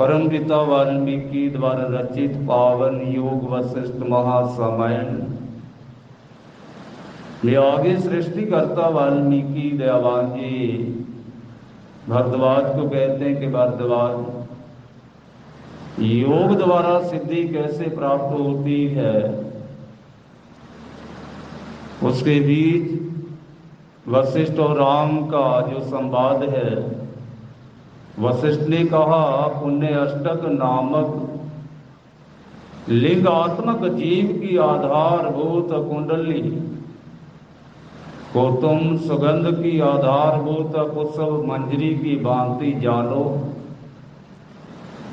परमपिता वाल्मीकि द्वारा रचित पावन योग वशिष्ठ महारामायण में आगे सृष्टिकर्ता वाल्मीकि दयावान जी भरद्वाज को कहते हैं कि भरद्वाज योग द्वारा सिद्धि कैसे प्राप्त होती है। उसके बीच वशिष्ठ और राम का जो संवाद है, वशिष्ठ ने कहा पुण्य अष्टक नामक लिंगात्मक जीव की आधारभूत कुंडली को तुम सुगंध की आधारभूत पुष्प मंजरी की भांति जानो।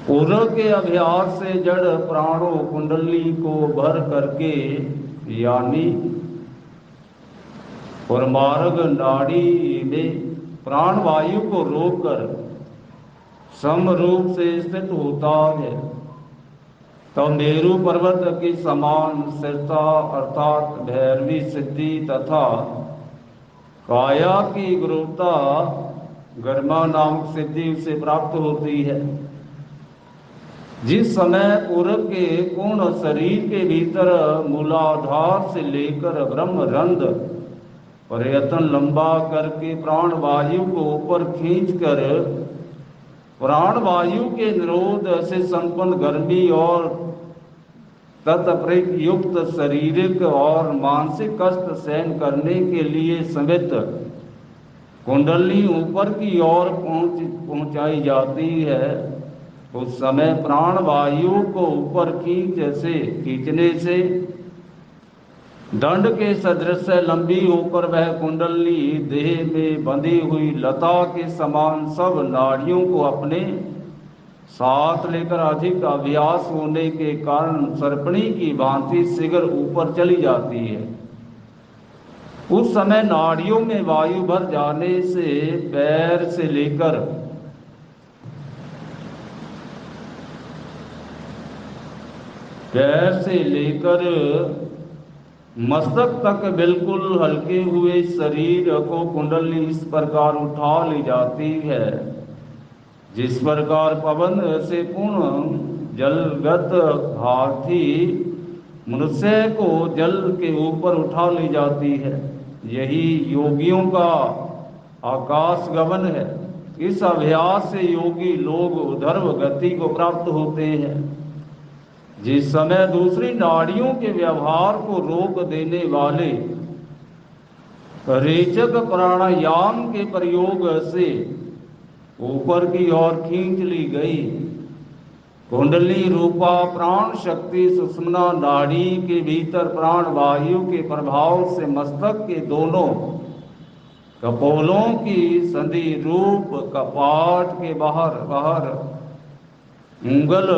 पूर्व के अभ्यास से जड़ प्राणों कुंडली को भर करके यानी और मार्ग नाड़ी में प्राण वायु को रोककर सम रूप से स्थित होता है, तो मेरु पर्वत की समान स्थिरता अर्थात भैरवी सिद्धि तथा काया की गुरुता गर्मा नामक सिद्धि से प्राप्त होती है। जिस समय पूरब के पूर्ण शरीर के भीतर मूलाधार से लेकर ब्रह्मरंध्र प्रयत्न लंबा करके प्राण वायु को ऊपर खींचकर प्राण वायु के निरोध से संपन्न गर्मी और तत्प्रयुक्त शारीरिक और मानसिक कष्ट सहन करने के लिए समेत कुंडली ऊपर की ओर पहुंचाई जाती है, उस समय प्राण वायु को ऊपर खींचने से दंड के सदृश लंबी होकर वह कुंडली देह में बंधी हुई लता के समान सब नाड़ियों को अपने साथ लेकर अधिक अभ्यास होने के कारण सर्पणी की भांति शीघ्र ऊपर चली जाती है। उस समय नाड़ियों में वायु भर जाने से पैर से लेकर मस्तक तक बिल्कुल हल्के हुए शरीर को कुंडली इस प्रकार उठा ली जाती है जिस प्रकार पवन से पूर्ण जलगत हाथी मनुष्य को जल के ऊपर उठा ली जाती है। यही योगियों का आकाश गमन है। इस अभ्यास से योगी लोग ऊर्ध्व गति को प्राप्त होते हैं। जिस समय दूसरी नाड़ियों के व्यवहार को रोक देने वाले रेचक प्राणायाम के प्रयोग से ऊपर की ओर खींच ली गई कुंडली रूपा प्राण शक्ति सुषुम्ना नाड़ी के भीतर प्राण वायु के प्रभाव से मस्तक के दोनों कपोलों की संधि रूप कपाट के बाहर उंगल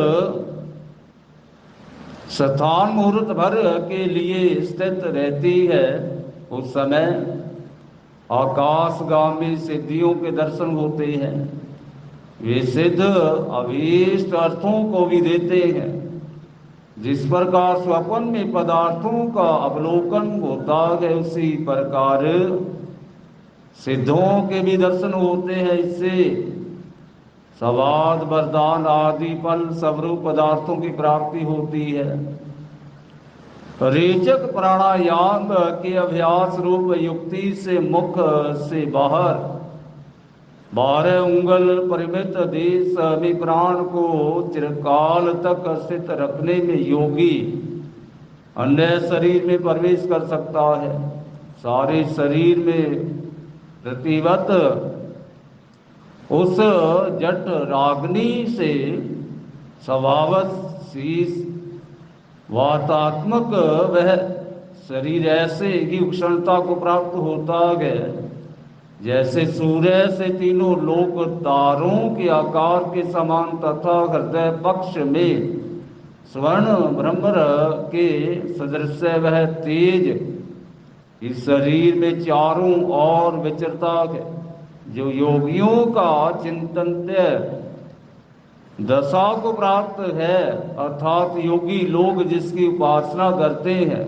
स्थान मुहूर्त भर के लिए स्थित रहती है। उस समय आकाशगामी सिद्धियों के दर्शन होते हैं। वे सिद्ध अभीष्ट अर्थों को भी देते हैं। जिस प्रकार स्वप्न में पदार्थों का अवलोकन होता है, उसी प्रकार सिद्धों के भी दर्शन होते हैं। इससे सवाद वरदान आदि फल स्वरूप पदार्थों की प्राप्ति होती है। रेचक प्राणायाम के अभ्यास रूप युक्ति से मुख से बाहर 12 उंगल परिमित देश में प्राण को चिरकाल तक स्थित रखने में योगी अन्य शरीर में प्रवेश कर सकता है। सारे शरीर में प्रतिवत उस जट राग्नि से स्वभावत शीश वातात्मक वह शरीर ऐसे ही उष्णता को प्राप्त होता है जैसे सूर्य से तीनों लोक तारों के आकार के समान तथा हृदय पक्ष में स्वर्ण ब्रह्म के सदृश वह तेज इस शरीर में चारों ओर विचरता है। जो योगियों का चिंतन्य दशा को प्राप्त है अर्थात योगी लोग जिसकी उपासना करते हैं,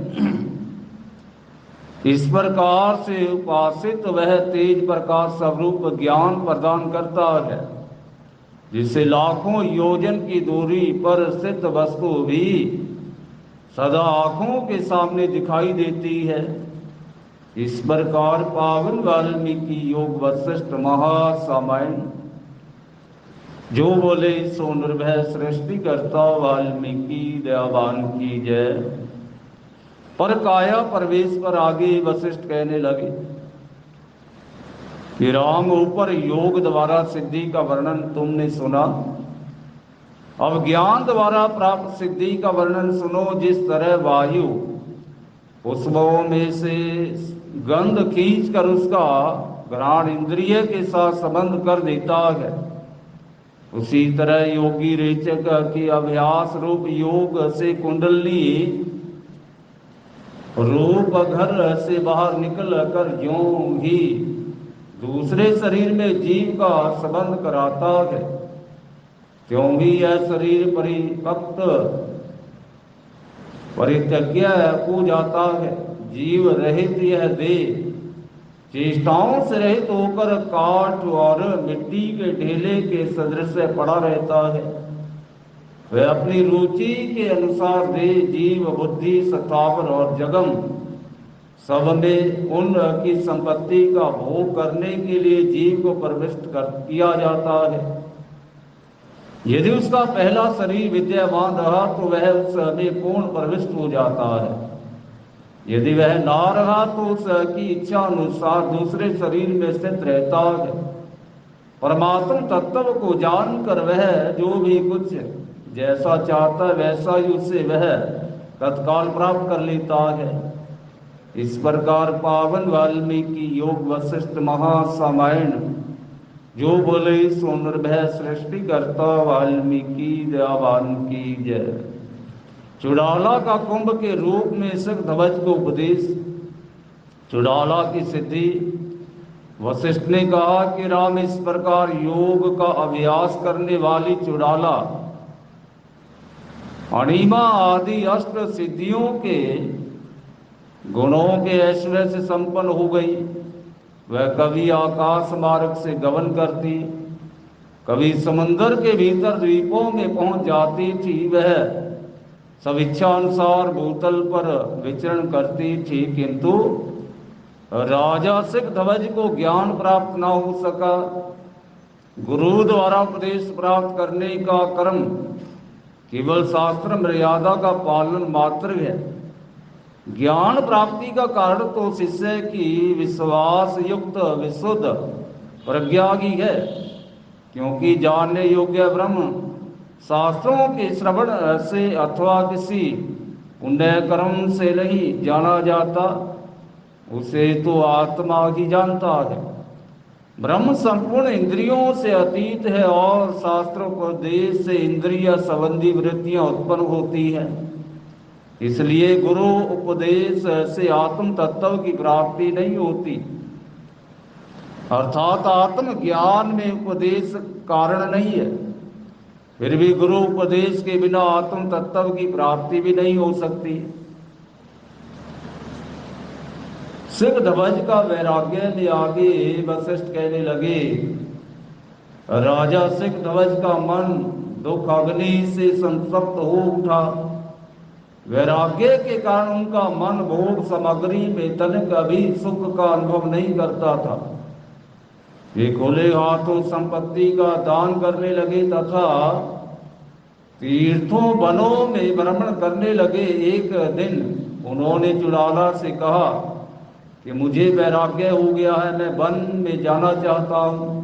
इस प्रकार से उपासित वह तेज प्रकाश स्वरूप ज्ञान प्रदान करता है। जिससे लाखों योजन की दूरी पर स्थित वस्तु भी सदा आंखों के सामने दिखाई देती है। इस प्रकार पावन वाल्मीकि योग वशिष्ठ महासामायण जो बोले सो निर्भय सृष्टि करता वाल्मीकि दयावान की जय। पर काया प्रवेश पर आगे वशिष्ठ कहने लगे कि राम ऊपर योग द्वारा सिद्धि का वर्णन तुमने सुना, अब ज्ञान द्वारा प्राप्त सिद्धि का वर्णन सुनो। जिस तरह वायु पुष्पों में से गंध खींच कर उसका घ्राण इंद्रिय के साथ संबंध कर देता है, उसी तरह योगी रेचक की अभ्यास रूप योग से कुंडली रूप घर से बाहर निकल कर यूं ही दूसरे शरीर में जीव का संबंध कराता है, क्यों भी यह शरीर परिपक्व परित्यज्ञ हो जाता है। जीव रहित यह देह चेष्टाओं से रहित होकर काठ और मिट्टी के ढेले के सदृश पड़ा रहता है। वह अपनी रुचि के अनुसार देह जीव बुद्धि स्थावर और जगम सब में उनकी संपत्ति का भोग करने के लिए जीव को प्रविष्ट किया जाता है। यदि उसका पहला शरीर विद्यमान रहा तो वह उसमें पूर्ण प्रविष्ट हो जाता है, यदि वह ना रहा तो उसकी इच्छा अनुसार दूसरे शरीर में स्थित रहता है। परमात्मा तत्व को जानकर वह जो भी कुछ जैसा चाहता है वैसा ही उसे वह तत्काल प्राप्त कर लेता है। इस प्रकार पावन वाल्मीकि योग वशिष्ठ महासामायण जो बोले सो निर्भय सृष्टि करता वाल्मीकि दयावान की जय। चुड़ाला का कुंभ के रूप में सिख ध्वज को उपदेश। चुड़ाला की सिद्धि वशिष्ठ ने कहा कि राम इस प्रकार योग का अभ्यास करने वाली चुड़ाला अणिमा आदि अष्ट सिद्धियों के गुणों के ऐश्वर्य से संपन्न हो गई। वह कभी आकाश मार्ग से गमन करती, कभी समुद्र के भीतर द्वीपों में पहुंच जाती थी। वह सब इच्छा अनुसार भूतल पर विचरण करती थी, किंतु राजा सिख ध्वज को ज्ञान प्राप्त न हो सका। गुरु द्वारा उपदेश प्राप्त करने का कर्म केवल शास्त्र मर्यादा का पालन मात्र है। ज्ञान प्राप्ति का कारण तो शिष्य की विश्वास युक्त विशुद्ध प्रज्ञा की है, क्योंकि जानने योग्य ब्रह्म शास्त्रों के श्रवण से अथवा किसी पुण्य कर्म से नहीं जाना जाता, उसे तो आत्मा ही जानता है। ब्रह्म संपूर्ण इंद्रियों से अतीत है और शास्त्रोपदेश से इंद्रिय संबंधी वृत्तियां उत्पन्न होती हैं। इसलिए गुरु उपदेश से आत्म तत्व की प्राप्ति नहीं होती, अर्थात आत्म ज्ञान में उपदेश कारण नहीं है। फिर भी गुरु उपदेश के बिना आत्म तत्व की प्राप्ति भी नहीं हो सकती। सिख ध्वज का वैराग्य में आगे वशिष्ठ कहने लगे, राजा सिख ध्वज का मन दुख अग्नि से संतप्त हो उठा। वैराग्य के कारण उनका मन भोग सामग्री में तनिक अभी सुख का अनुभव नहीं करता था। वे खुले हाथों संपत्ति का दान करने लगे तथा तीर्थों वनों में भ्रमण करने लगे। एक दिन उन्होंने चुड़ाला से कहा कि मुझे वैराग्य हो गया है, मैं वन में जाना चाहता हूं।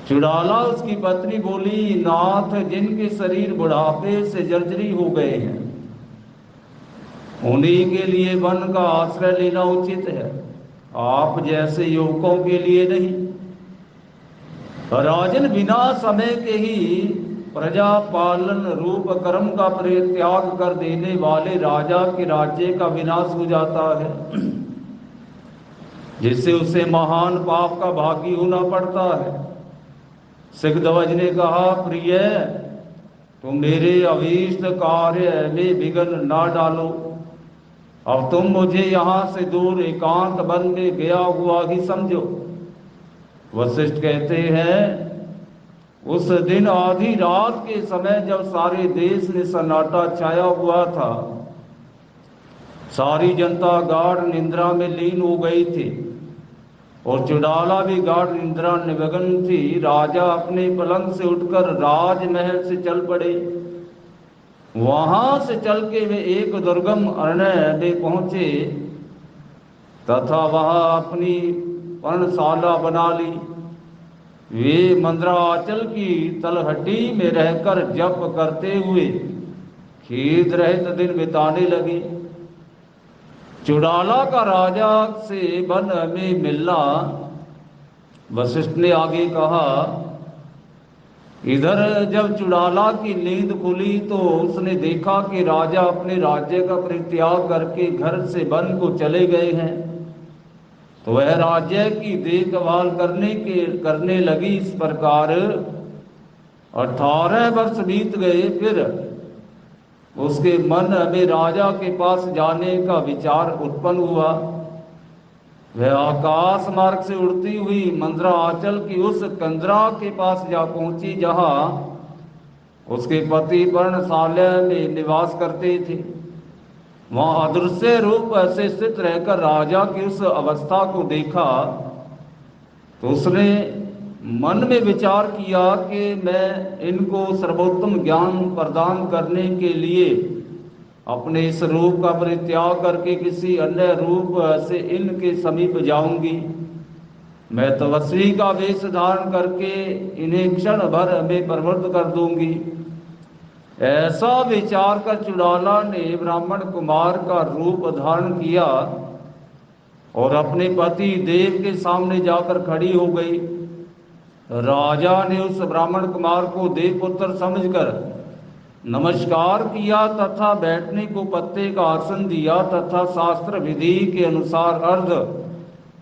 चुड़ाला उसकी पत्नी बोली, नाथ जिनके शरीर बुढ़ापे से जर्जरी हो गए हैं उन्हीं के लिए वन का आश्रय लेना उचित है, आप जैसे युवकों के लिए नहीं। राजन बिना समय के ही प्रजा पालन रूप कर्म का परित्याग कर देने वाले राजा के राज्य का विनाश हो जाता है, जिससे उसे महान पाप का भागी होना पड़ता है। सिख ध्वज ने कहा, प्रिय तुम मेरे अभीष्ट कार्य में विघ्न ना डालो, अब तुम मुझे यहां से दूर एकांत वन में गया हुआ ही समझो। वशिष्ठ कहते हैं, उस दिन आधी रात के समय जब सारे देश में सन्नाटा छाया हुआ था, सारी जनता गाढ़ निद्रा में लीन हो गई थी और चुड़ाला भी गाढ़ निद्रा निमग्न थी। राजा अपने पलंग से उठकर राजमहल से चल पड़े। वहां से चल के वे एक दुर्गम अरण्य में पहुंचे तथा वहां अपनी पर्णशाला बना ली। वे मंद्राचल की तलहटी में रहकर जप करते हुए खेद रहित दिन बिताने लगे। चुड़ाला का राजा से वन में मिलना। वशिष्ठ ने आगे कहा, इधर जब चुड़ाला की नींद खुली तो उसने देखा कि राजा अपने राज्य का परित्याग करके घर से वन को चले गए हैं। तो वह राज्य की देखभाल करने लगी। इस प्रकार 18 वर्ष बीत गए। फिर उसके मन में राजा के पास जाने का विचार उत्पन्न हुआ। वह आकाश मार्ग से उड़ती हुई मंद्राचल की उस कंदरा के पास जा पहुंची जहां उसके पति पर्णशाला में निवास करते थे। वहां अदृश्य रूप ऐसे स्थित रहकर राजा की उस अवस्था को देखा तो उसने मन में विचार किया कि मैं इनको सर्वोत्तम ज्ञान प्रदान करने के लिए अपने इस रूप का परित्याग करके किसी अन्य रूप से इनके समीप जाऊंगी। मैं तपस्वी का वेश धारण करके इन्हें क्षण भर में प्रवृत्त कर दूंगी। ऐसा विचार कर चुड़ाला ने ब्राह्मण कुमार का रूप धारण किया और अपने पति देव के सामने जाकर खड़ी हो गई। राजा ने उस ब्राह्मण कुमार को देवपुत्र समझकर नमस्कार किया तथा बैठने को पत्ते का आसन दिया तथा शास्त्र विधि के अनुसार अर्घ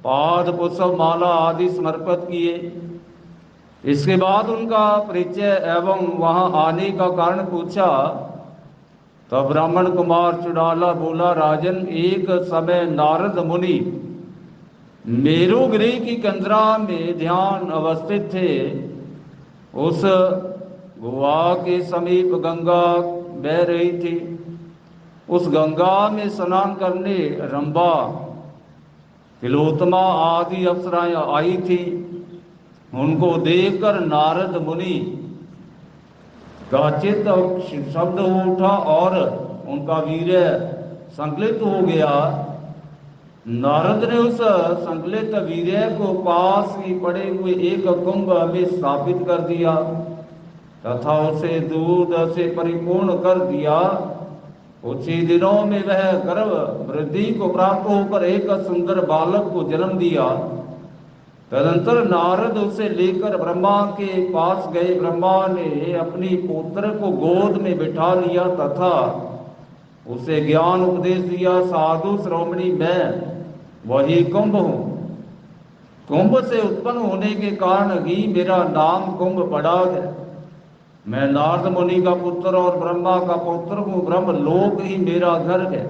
पाद पुष्प माला आदि समर्पित किए। इसके बाद उनका परिचय एवं वहां आने का कारण पूछा। तब ब्राह्मण कुमार चुड़ाला बोला, राजन, एक समय नारद मुनि मेरुगिरी की कंदरा में ध्यान अवस्थित थे। उस गुहा के समीप गंगा बह रही थी। उस गंगा में स्नान करने रंभा, तिलोत्तमा आदि अप्सराएं आई थी। उनको देखकर नारद मुनि का चित्त शब्द उठा और उनका वीर्य संकलित हो गया। नारद ने उस संकलित वीर्य को पास ही पड़े हुए एक कुंभ में स्थापित कर दिया तथा उसे दूध से परिपूर्ण कर दिया। कुछ ही दिनों में वह गर्भ वृद्धि को प्राप्त होकर एक सुंदर बालक को जन्म दिया। तदंतर नारद उसे लेकर ब्रह्मा के पास गए। ब्रह्मा ने अपनी पुत्र को गोद में बिठा लिया तथा उसे ज्ञान उपदेश दिया। साधु श्रोमणी, मैं वही कुंभ हूं। कुंभ से उत्पन्न होने के कारण ही मेरा नाम कुंभ पड़ा है। मैं नारद मुनि का पुत्र और ब्रह्मा का पुत्र हूँ। ब्रह्म लोक ही मेरा घर है।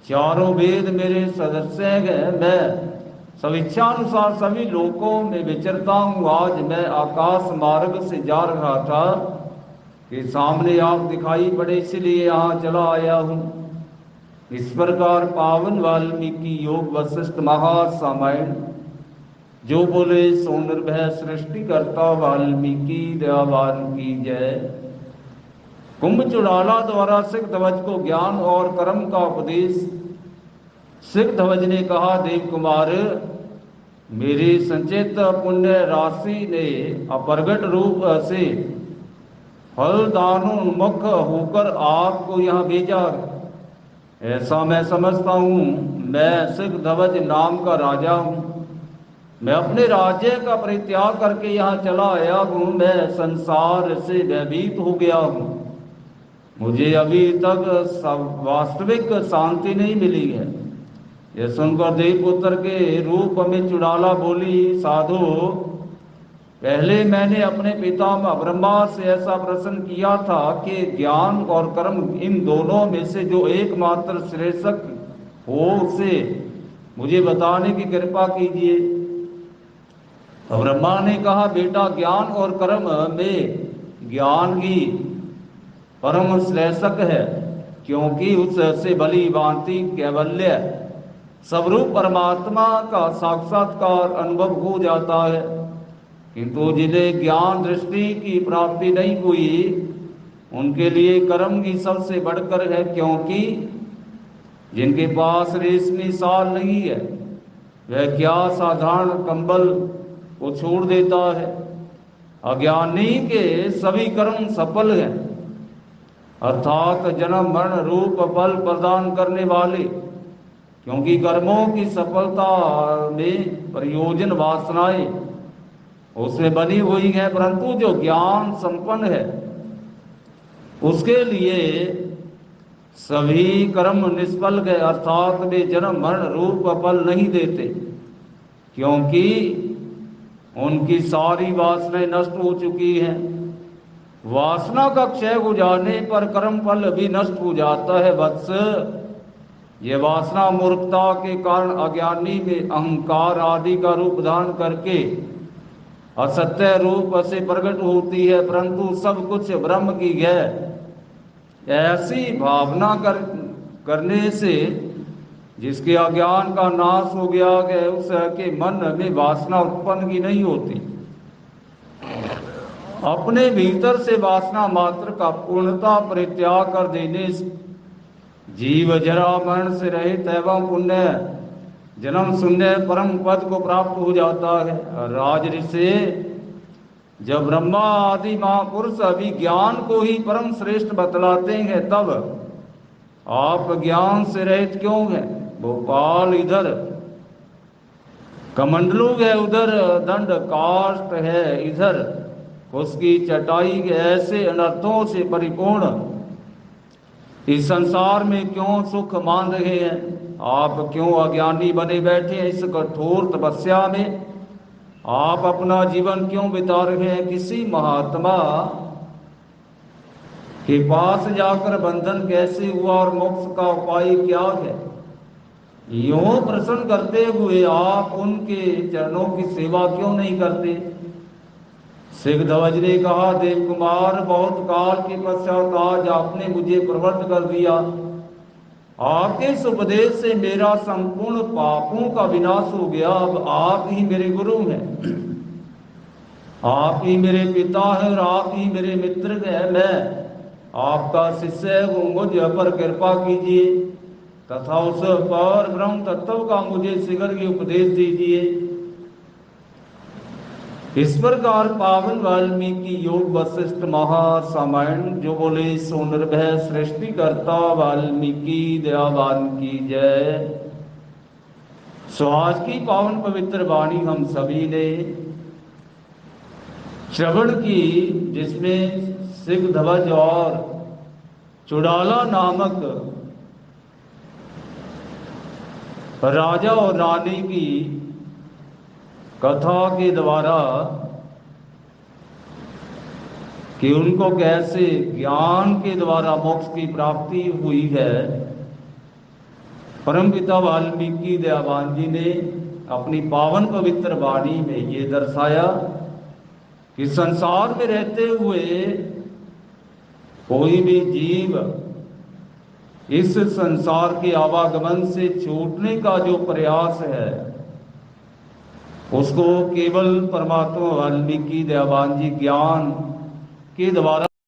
चारों वेद मेरे सदस्य हैं। मैं स्वेच्छानुसार सभी लोकों में विचरता हूँ। आज मैं आकाश मार्ग से जा रहा था कि सामने आप दिखाई पड़े, इसलिए यहाँ चला आया हूँ। इस प्रकार पावन वाल्मीकि योग वशिष्ठ महारामायण जो बोले सो निर्भय सृष्टिकर्ता वाल्मीकि दयावान की जय। कुंभ चुड़ाला द्वारा सिद्धध्वज को ज्ञान और कर्म का उपदेश। सिद्धध्वज ने कहा, देव कुमार, मेरी संचित पुण्य राशि ने अप्रगट रूप से फलदानोन्मुख होकर आपको यहाँ भेजा। ऐसा मैं समझता हूँ। मैं सिद्धध्वज नाम का राजा हूँ। मैं अपने राज्य का परित्याग करके यहाँ चला आया हूँ। मैं संसार से भयभीत हो गया हूँ। मुझे अभी तक वास्तविक शांति नहीं मिली है। यह सुनकर देवपुत्र के रूप में चुड़ाला बोली, साधु, पहले मैंने अपने पितामह ब्रह्मा से ऐसा प्रश्न किया था कि ज्ञान और कर्म इन दोनों में से जो एकमात्र श्रेष्ठ हो उसे मुझे बताने की कृपा कीजिए। तो ब्रह्मा ने कहा, बेटा ज्ञान और कर्म में ज्ञान ही परम श्रेष्ठ है, क्योंकि उससे भली भांति कैवल्य स्वरूप परमात्मा का साक्षात्कार अनुभव हो जाता है। किंतु जिन्हें ज्ञान दृष्टि की प्राप्ति नहीं हुई, उनके लिए कर्म ही सबसे बढ़कर है, क्योंकि जिनके पास रेशमी साल नहीं है, वह क्या साधारण कंबल को छोड़ देता है। अज्ञानी के सभी कर्म सफल हैं, अर्थात जन्म मरण रूप फल प्रदान करने वाले, क्योंकि कर्मों की सफलता में प्रयोजन वासनाएं उसमें बनी हुई है। परंतु जो ज्ञान संपन्न है, उसके लिए सभी कर्म निष्फल गए, अर्थात वे जन्म मरण रूप फल नहीं देते, क्योंकि उनकी सारी वासनाएं नष्ट हो चुकी हैं। वासना का क्षय हो जाने पर कर्म फल भी नष्ट हो जाता है। वत्स, ये वासना मूर्खता के कारण अज्ञानी में अहंकार आदि का रूप धारण करके असत्य रूप से प्रकट होती है, परंतु सब कुछ ब्रह्म की है, ऐसी भावना करने से जिसके अज्ञान का नाश हो गया है, उसके मन में वासना उत्पन्न की नहीं होती। अपने भीतर से वासना मात्र का पूर्णता परित्याग कर देने से जीव जरा मरण से रहित एवं पुण्य जन्म शून्य परम पद को प्राप्त हो जाता है। राजऋषि, जब ब्रह्मा आदि महापुरुष अभी ज्ञान को ही परम श्रेष्ठ बतलाते हैं, तब आप ज्ञान से रहित क्यों हैं? भोपाल इधर कमंडलू है, उधर दंड काष्ठ है, इधर उसकी चटाई के ऐसे अनर्थों से परिपूर्ण इस संसार में क्यों सुख मान रहे हैं? आप क्यों अज्ञानी बने बैठे हैं? इस कठोर तपस्या में आप अपना जीवन क्यों बिता रहे हैं? किसी महात्मा के पास जाकर बंधन कैसे हुआ और मोक्ष का उपाय क्या है, यूं प्रश्न करते हुए आप उनके चरणों की सेवा क्यों नहीं करते? सिद्धध्वज ने कहा, देव कुमार, बहुत काल के पश्चात आज आपने मुझे प्रवृत्त कर दिया। आपके इस उपदेश से मेरा संपूर्ण पापों का विनाश हो गया। अब आप ही मेरे गुरु हैं, आप ही मेरे पिता हैं और आप ही मेरे मित्र हैं। मैं आपका शिष्य हूँ, मुझ पर कृपा कीजिए तथा उस पर ब्रह्म तत्व का मुझे शीघ्र ही उपदेश दीजिए। इस प्रकार पावन वाल्मीकि योग वशिष्ठ महारामायण जो बोले सो निर्भय सृष्टिकर्ता वाल्मीकि दयावान की जय। सो आज की पावन पवित्र वाणी हम सभी ने श्रवण की, जिसमें सिद्धध्वज और चुड़ाला नामक राजा और रानी की कथा के द्वारा कि उनको कैसे ज्ञान के द्वारा मोक्ष की प्राप्ति हुई है, परमपिता वाल्मीकि दयावान जी ने अपनी पावन पवित्र वाणी में ये दर्शाया कि संसार में रहते हुए कोई भी जीव इस संसार के आवागमन से छूटने का जो प्रयास है, उसको केवल परमात्मा वाल्मीकि दयावान जी ज्ञान के द्वारा